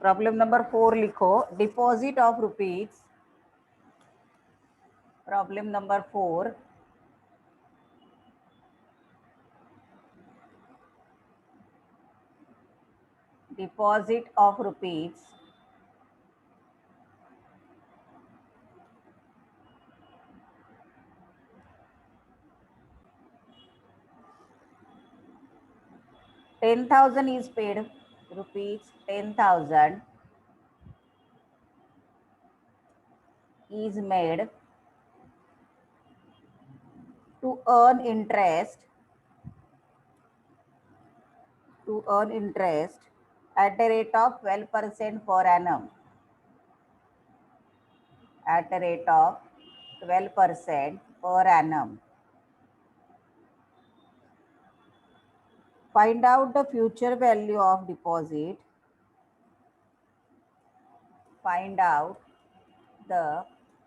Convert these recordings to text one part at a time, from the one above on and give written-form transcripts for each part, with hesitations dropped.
Problem number 4 लिखो, deposit of rupees, problem number 4, deposit of rupees 10,000 is paid, rupees 10,000 is made to earn interest at a rate of 12% per annum, at a rate of 12% per annum. Find out the future value of deposit. Find out the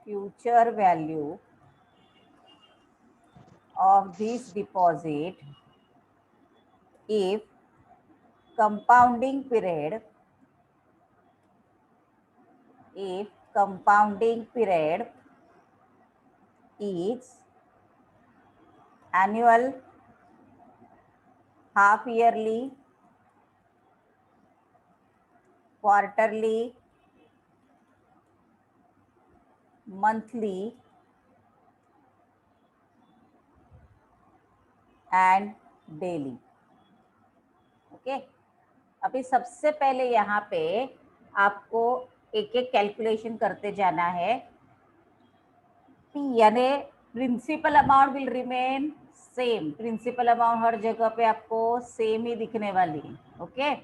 future value of this deposit if compounding period is annual, half yearly, quarterly, monthly and daily. Okay, अभी सबसे पहले यहाँ पे आपको एक एक calculation करते जाना है। P यानी principal amount will remain same, principal amount हर जगह पे आपको सेम ही दिखने वाली है। Okay,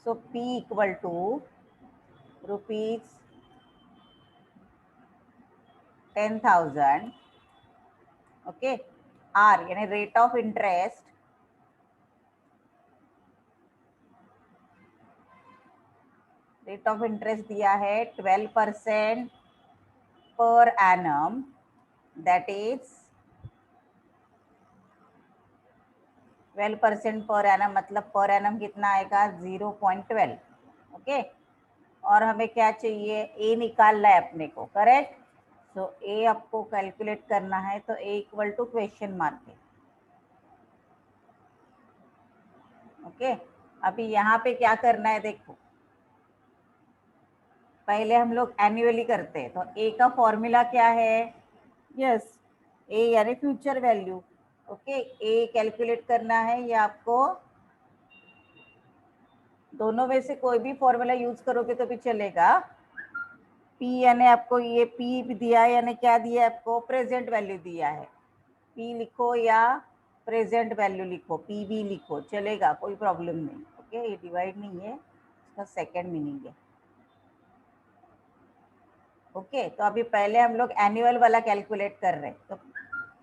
so P equal to rupees 10,000, okay, R यानी rate of interest, rate of interest दिया है 12% per annum, that is 12% per annum, मतलब पर एनम कितना आएगा 0.12। ओके, और हमें क्या चाहिए, ए निकालना है अपने को, करेक्ट। सो ए आपको कैलकुलेट करना है, तो ए इक्वल टू क्वेश्चन मार्क है। ओके, अभी यहाँ पे क्या करना है, देखो पहले हम लोग एनुअली करते हैं, तो ए का फॉर्मूला क्या है, यस ए यानी फ्यूचर वैल्यू। ओके, ए कैलकुलेट करना है, ये आपको दोनों में से कोई भी फॉर्मूला यूज करोगे तो भी चलेगा। पी यानी आपको ये पी दिया है, यानी क्या दिया है आपको, प्रेजेंट वैल्यू दिया है। पी लिखो या प्रेजेंट वैल्यू लिखो, पी भी लिखो, चलेगा, कोई प्रॉब्लम नहीं। ओके, ये डिवाइड नहीं है, इसका सेकेंड मीनिंग है। ओके, तो अभी पहले हम लोग एनुअल वाला कैलकुलेट कर रहे हैं। तो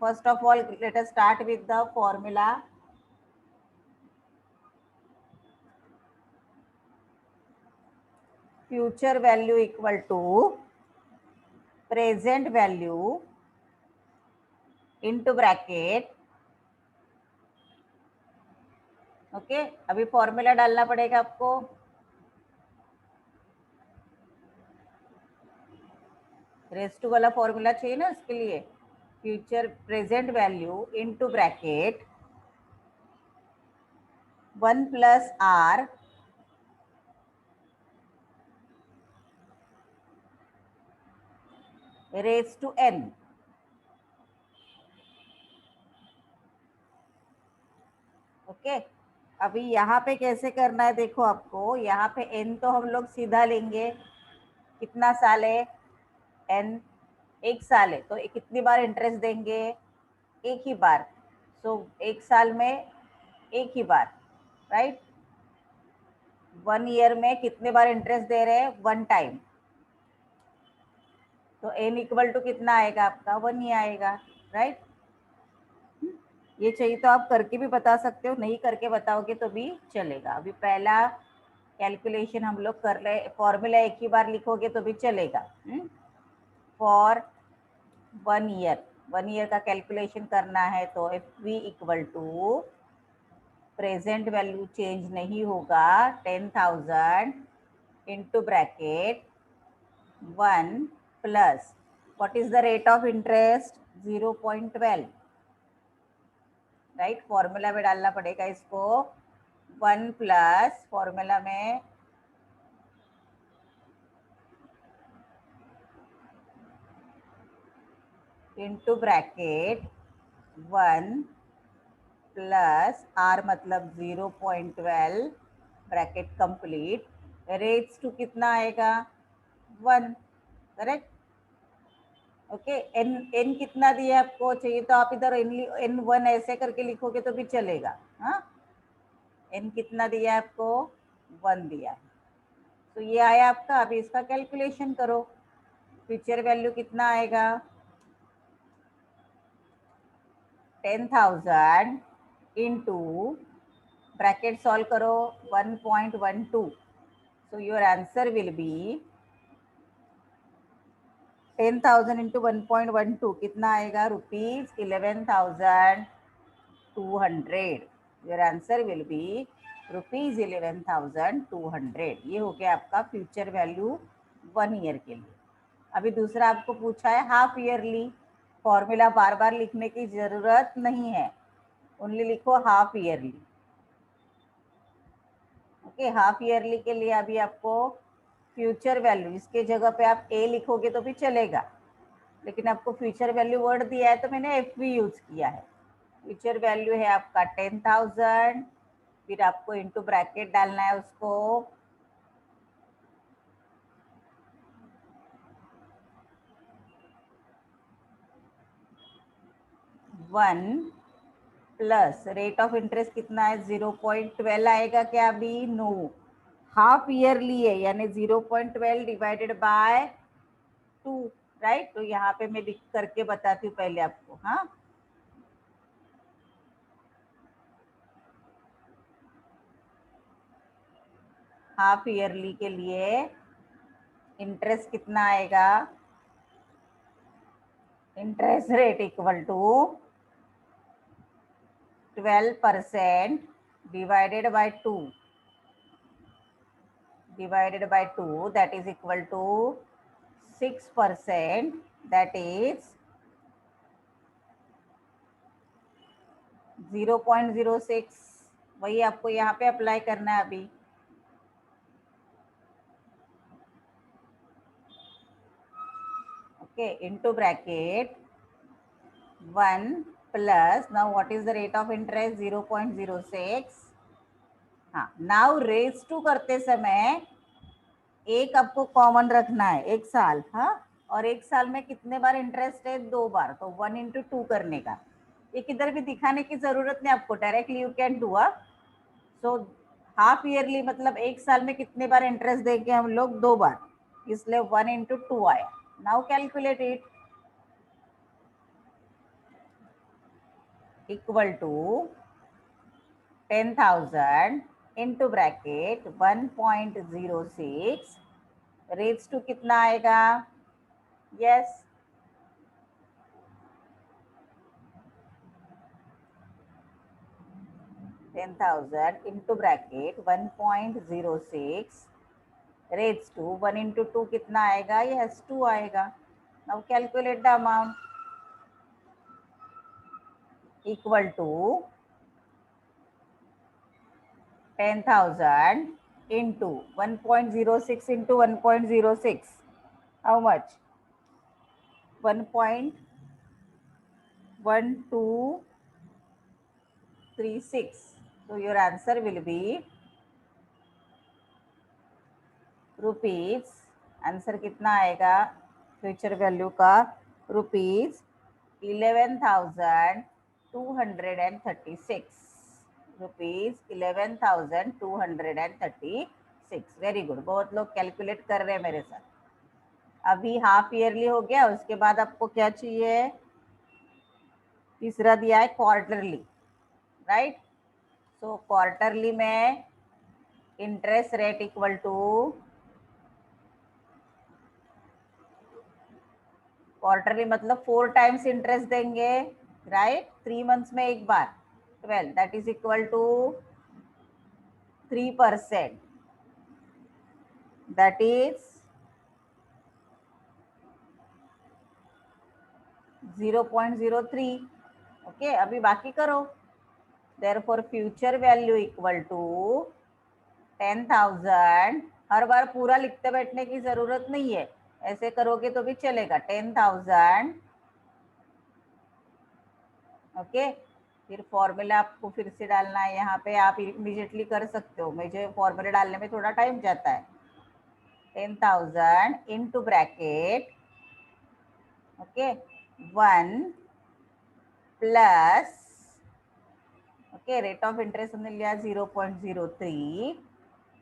first of all let us start with the formula. Future value equal to present value into bracket. Okay, अभी फॉर्मूला डालना पड़ेगा आपको। रेस टू वाला फॉर्मूला चाहिए ना इसके लिए, future present value into bracket 1 plus R raised to N. Okay, अभी यहाँ पे कैसे करना है, देखो आपको यहाँ पे एन तो हम लोग सीधा लेंगे, कितना साल है, एन 1 साल है, तो कितनी बार इंटरेस्ट देंगे, एक ही बार। सो 1 साल में एक ही बार, राइट। 1 ईयर में कितने बार इंटरेस्ट दे रहे हैं, 1 टाइम। तो एन इक्वल टू कितना आएगा आपका, 1 ही आएगा, राइट। ये चाहिए तो आप करके भी बता सकते हो, नहीं करके बताओगे तो भी चलेगा। अभी पहला कैलकुलेशन हम लोग कर रहे, फॉर्मूला एक ही बार लिखोगे तो भी चलेगा। फॉर 1 ईयर, 1 ईयर का कैलकुलेशन करना है, तो F V equal to present value change नहीं होगा, 10,000 into bracket 1 plus what is the rate of interest 0.12, right. Formula में डालना पड़ेगा इसको, 1 प्लस फॉर्मूला में इंटू ब्रैकेट 1 प्लस आर मतलब 0.12 ब्रैकेट कंप्लीट, रेट्स टू कितना आएगा 1, करेक्ट। ओके, एन एन कितना दिया आपको, चाहिए तो आप इधर एन 1 ऐसे करके लिखोगे तो भी चलेगा। हाँ, एन कितना दिया है आपको, 1 दिया है, तो ये आया आपका। अभी इसका कैलकुलेशन करो, फ्यूचर वैल्यू कितना आएगा, 10,000 इंटू ब्रैकेट सॉल्व करो 1.12, so your answer will be 10,000 into 1.12 कितना आएगा, ₹11,200। Your answer will be ₹11,200। ये हो गया आपका फ्यूचर वैल्यू 1 ईयर के लिए। अभी दूसरा आपको पूछा है हाफ ईयरली, फॉर्मूला बार बार लिखने की जरूरत नहीं है, ओनली लिखो half yearly. Okay, half yearly के लिए अभी आपको फ्यूचर वैल्यू, इसके जगह पे आप ए लिखोगे तो भी चलेगा, लेकिन आपको फ्यूचर वैल्यू वर्ड दिया है तो मैंने एफ वी यूज किया है। फ्यूचर वैल्यू है आपका 10,000, फिर आपको इनटू ब्रैकेट डालना है उसको 1 प्लस रेट ऑफ इंटरेस्ट कितना है 0.12 आएगा क्या, अभी नो, हाफ ईयरली है यानी 0.12 डिवाइडेड बाय 2, राइट। तो यहाँ पे मैं लिख करके बताती हूँ पहले आपको। हाँ, हाफ ईयरली के लिए इंटरेस्ट कितना आएगा, interest rate equal to 12% divided by 2 that is equal to 6%, that is 0.06। वही आपको यहाँ पे अप्लाई करना है अभी। Okay, into bracket 1 plus, now what is the rate of interest 0.06। हाँ, नाउ रेज टू करते समय एक आपको कॉमन रखना है, 1 साल। हाँ, और 1 साल में कितने बार इंटरेस्ट है, 2 बार, तो 1 इंटू 2 करने का। ये किधर भी दिखाने की जरूरत नहीं आपको, directly you can do. So half yearly मतलब 1 साल में कितने बार इंटरेस्ट देंगे हम लोग, 2 बार, इसलिए 1 इंटू 2 आया। Now calculate it, equal to 10,000 into bracket 1.06, रेट्स टू कितना आएगा, यस 10,000 इंटू ब्रैकेट 1.06 रेट्स टू 1 इंटू 2 कितना आएगा, यस 2 आएगा। Now calculate the amount, equal to 10,000 into 1.06 into 1.06, how much, 1.1236। so your answer will be rupees, answer कितना आएगा future value का, रुपीज 11,236, रुपीज 11,236। वेरी गुड, बहुत लोग कैलकुलेट कर रहे हैं मेरे साथ। अभी हाफ ईयरली हो गया, उसके बाद आपको क्या चाहिए, तीसरा दिया है क्वार्टरली, राइट। सो क्वार्टरली में interest rate equal to, quarterly मतलब 4 टाइम्स इंटरेस्ट देंगे, राइट, 3 मंथ्स में एक बार, 12, that is equal to 3%, that is 0.03. Okay, अभी बाकी करो. Therefore future value equal to 10,000. हर बार पूरा लिखते बैठने की जरूरत नहीं है, ऐसे करोगे तो भी चलेगा. 10,000. ओके, फिर फॉर्मूला आपको फिर से डालना है यहाँ पे. आप इमीडिएटली कर सकते हो, मुझे फॉर्मूला डालने में थोड़ा टाइम जाता है. 10,000 into bracket, okay, 1 plus, okay, rate of interest हमने लिया 0.03.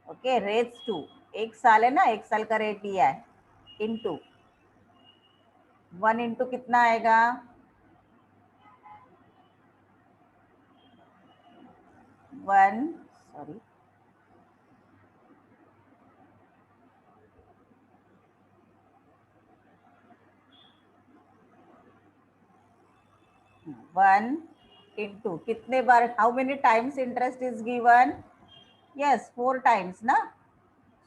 ओके, रेट्स टू, 1 साल है ना, 1 साल का रेट दिया है, इंटू 1 इंटू कितना आएगा, 1, सॉरी, 1 इंटू कितने बार, how many times interest is given, yes 4 times ना,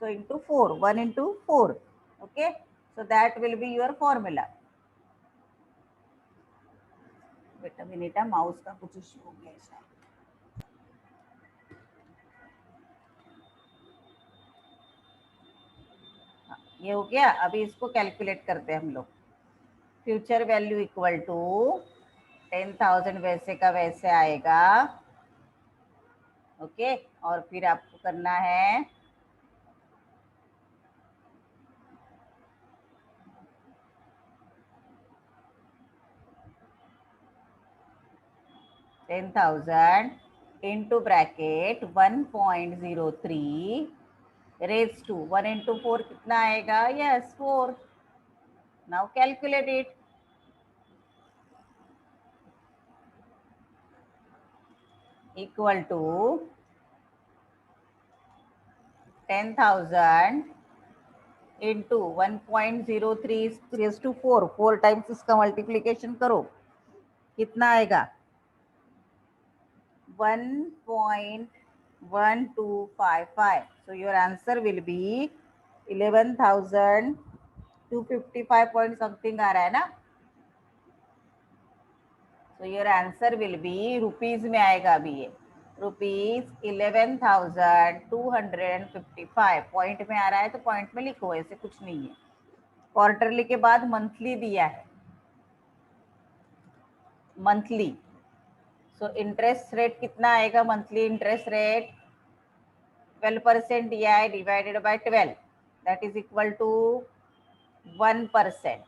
so into 4, 1 into 4. okay, so that will be your formula. बेटा मिनट, माउस का कुछ इश्यू हो गया शायद. ये हो गया. अभी इसको कैलकुलेट करते हैं हम लोग. फ्यूचर वैल्यू इक्वल टू 10,000 वैसे का वैसे आएगा. ओके, और फिर आपको करना है 10,000 into bracket 1.03 raised to 1 into 4 कितना आएगा, yes 4. Now calculate it. Equal to 10,000 into 1.03 raised to 4, 4 times इसका मल्टीप्लीकेशन करो, कितना आएगा, 1.1255. so your answer will be 11,255 point something आ रहा है ना. so your answer will be, rupees में आएगा अभी ये, रुपीज 11,255. पॉइंट में आ रहा है तो पॉइंट में लिखो, ऐसे कुछ नहीं है. क्वार्टरली के बाद मंथली दिया है, मंथली. सो इंटरेस्ट रेट कितना आएगा, मंथली इंटरेस्ट रेट 12% दिया है, divided by 12, that is equal to 1%,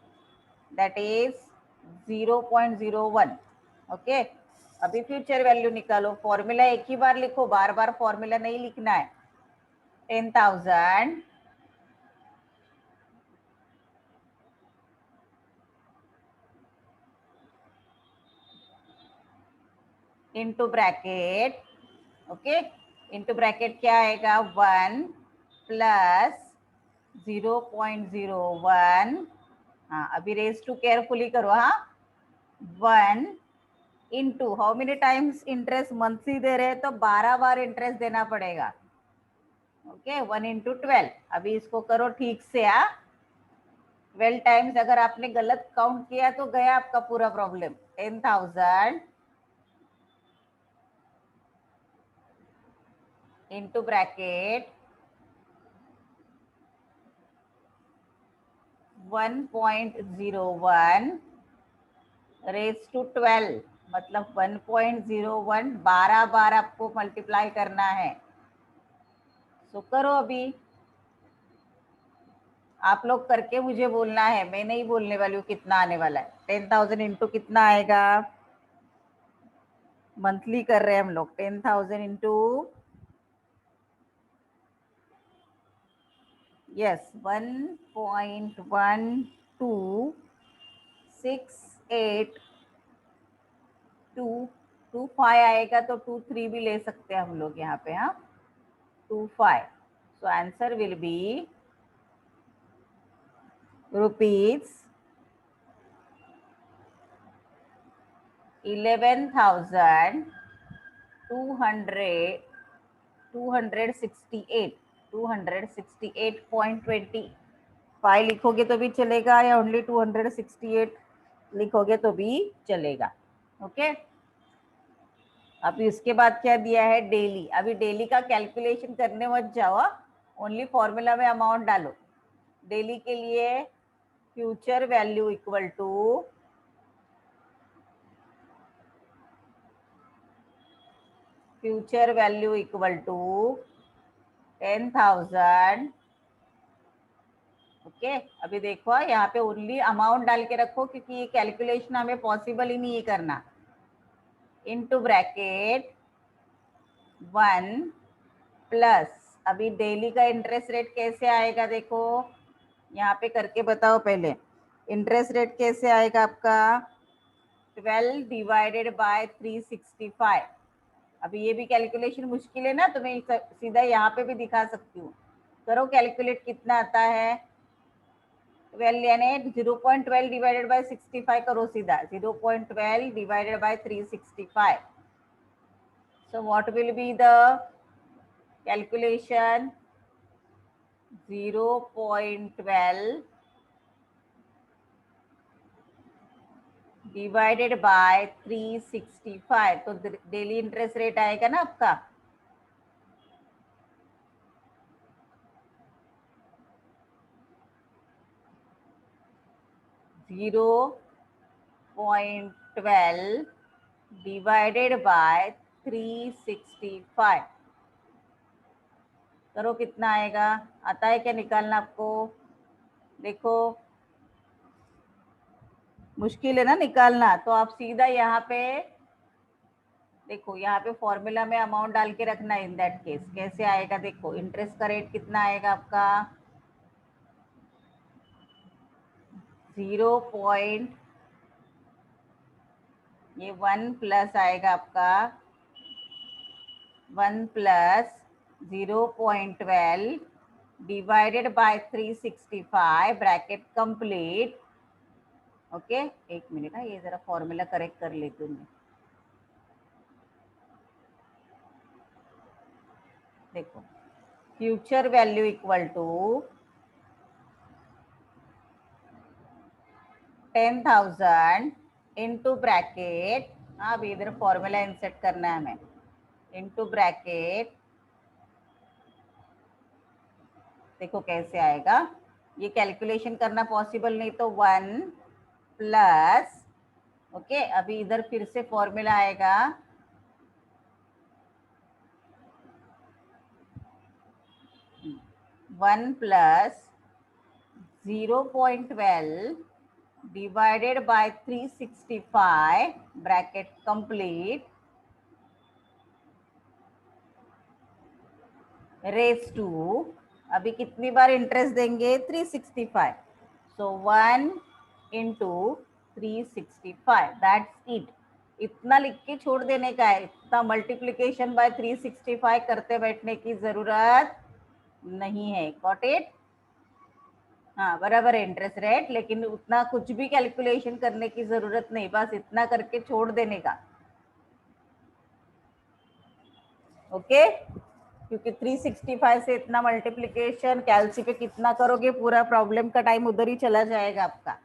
that is 0.01. Okay, अभी फ्यूचर वैल्यू निकालो. फॉर्मूला एक ही बार लिखो, बार बार फॉर्मूला नहीं लिखना है. 10,000 into bracket, okay, into bracket क्या आएगा, 1 प्लस 0.01. हाँ, अभी रेज टू केयरफुली करो. हाँ, 1 into how many times interest monthly दे रहे हैं तो 12 बार इंटरेस्ट देना पड़ेगा. Okay, 1 into 12. अभी इसको करो ठीक से. 12 टाइम्स अगर आपने गलत काउंट किया तो गया आपका पूरा problem. 10,000 into bracket 1.01 raise to 12, मतलब 1.01 12 बार आपको मल्टीप्लाई करना है. सो करो अभी, आप लोग करके मुझे बोलना है, मैं नहीं बोलने वाली हूँ कितना आने वाला है. 10,000 इंटू कितना आएगा, मंथली कर रहे हैं हम लोग. 10,000 इंटू, यस 1.126825 आएगा तो 23 भी ले सकते हैं हम लोग यहाँ पे. हाँ, 25. So answer will be rupees 11,000 268.25 लिखोगे तो भी चलेगा, या ओनली 268 लिखोगे तो भी चलेगा। ओके, अभी उसके बाद क्या दिया है, डेली। अभी डेली का कैलकुलेशन करने मत जाओ, ओनली फॉर्मूला में अमाउंट डालो। डेली के लिए future value equal to future value equal to 10,000। Okay, अभी देखो यहाँ पे ओनली अमाउंट डाल के रखो, क्योंकि ये कैलकुलेशन हमें पॉसिबल ही नहीं है करना। इनटू ब्रैकेट 1 प्लस, अभी डेली का इंटरेस्ट रेट कैसे आएगा, देखो यहाँ पे करके बताओ पहले। इंटरेस्ट रेट कैसे आएगा आपका, 12 डिवाइडेड बाय 365। अभी ये भी कैलकुलेशन मुश्किल है ना, तो मैं सीधा यहाँ पे भी दिखा सकती हूँ। करो कैलकुलेट, कितना आता है। 12 यानी 0.12 डिवाइडेड बाय 65 करो सीधा, 0.12 divided by 365। So what will be the calculation? 0.12 divided by 365, तो डेली इंटरेस्ट रेट आएगा ना आपका 0.12 डिवाइडेड बाय 365। करो कितना आएगा, आता है क्या निकालना आपको। देखो मुश्किल है ना निकालना, तो आप सीधा यहाँ पे देखो, यहाँ पे फॉर्मूला में अमाउंट डाल के रखना। इन दैट केस कैसे आएगा, देखो इंटरेस्ट का रेट कितना आएगा आपका 0. ये 1 प्लस आएगा आपका 1 plus 0.12 divided by 365 bracket complete. Okay, एक मिनट है, ये जरा फॉर्मूला करेक्ट कर लेती हूँ मैं। देखो future value equal to 10,000 into bracket, अभी इधर फॉर्मूला इंसर्ट करना है हमें, इंटू ब्रैकेट। देखो कैसे आएगा, ये कैलकुलेशन करना पॉसिबल नहीं तो 1 प्लस, ओके अभी इधर फिर से फॉर्मूला आएगा 1 plus 0.12 divided by 365 bracket complete raise to, अभी कितनी बार इंटरेस्ट देंगे 365, सो 1 इंटू 365, दैट्स इट। इतना लिख के छोड़ देने का है, इतना मल्टीप्लीकेशन बाय 365 करते बैठने की जरूरत नहीं है। Got it. हाँ बराबर है इंटरेस्ट रेट, लेकिन उतना कुछ भी कैलकुलेशन करने की जरूरत नहीं, बस इतना करके छोड़ देने का। ओके, क्योंकि 365 से इतना मल्टीप्लिकेशन कैलसी पे कितना करोगे, पूरा प्रॉब्लम का टाइम उधर ही चला जाएगा आपका।